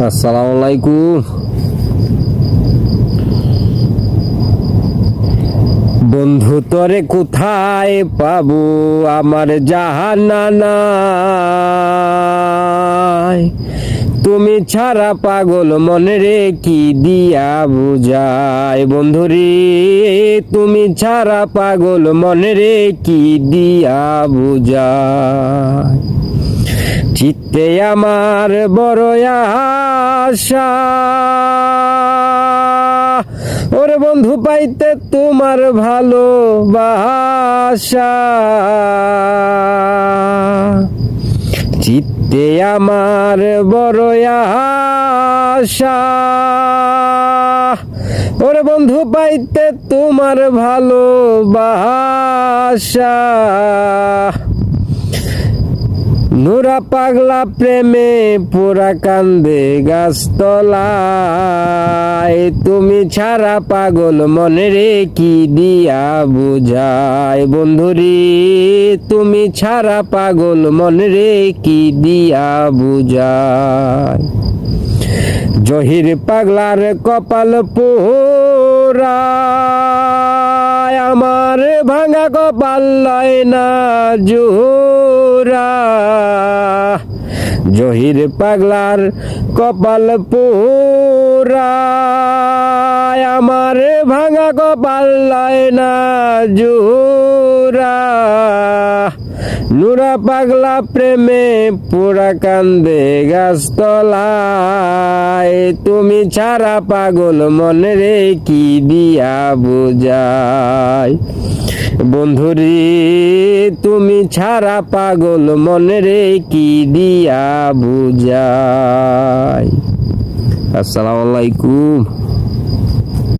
আসসালামু আলাইকুম। বন্ধু তরে কোথায় পাবো, আমার জাহানা নাই। তুমি ছাড়া পাগল মনে রে কি দিয়া বুঝাই। বন্ধুরে তুমি ছাড়া পাগল মনে রে কি দিয়া বুঝাই। চিত্তে আমার বড় আশা, ওরে বন্ধু পাইতে তোমার ভালোবাসা। চিত্তে আমার বড় আশা, ওরে বন্ধু পাইতে তোমার ভালোবাসা। নুরা পাগলা প্রেমে পুরা কান্দে গাছতলায়। তুমি ছাড়া পাগল মনে রে কি দিয়া বুঝাই। বন্ধুরে তুমি ছাড়া পাগল মনে রে কি দিয়া বুঝাই। জহির পাগলার কপাল পোড়া, আমার ভাঙা কপাল লয় না জোড়া। জহির পাগলার কপাল পোড়া, আমার ভাঙা কপাল লয় না জোড়া। নুরা পাগলা প্রেমে পুরা কান্দে গাছতলায়। তুমি ছাড়া পাগল মনে রে কি দিয়া বুঝাই। বন্ধুরে তুমি ছাড়া পাগল মনে রে কি দিয়া বুঝাই। আসসালামু আলাইকুম।